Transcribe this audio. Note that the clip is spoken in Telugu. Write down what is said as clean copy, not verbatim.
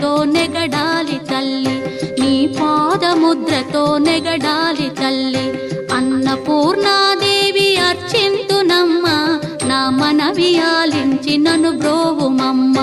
పాదముద్రతో నెగడాలి తల్లి, నీ పాదముద్రతో నెగడాలి తల్లి. అన్నపూర్ణాదేవి అర్చింతునమ్మ, నా మనవి ఆలించి నన్ను బ్రోవుమమ్మ.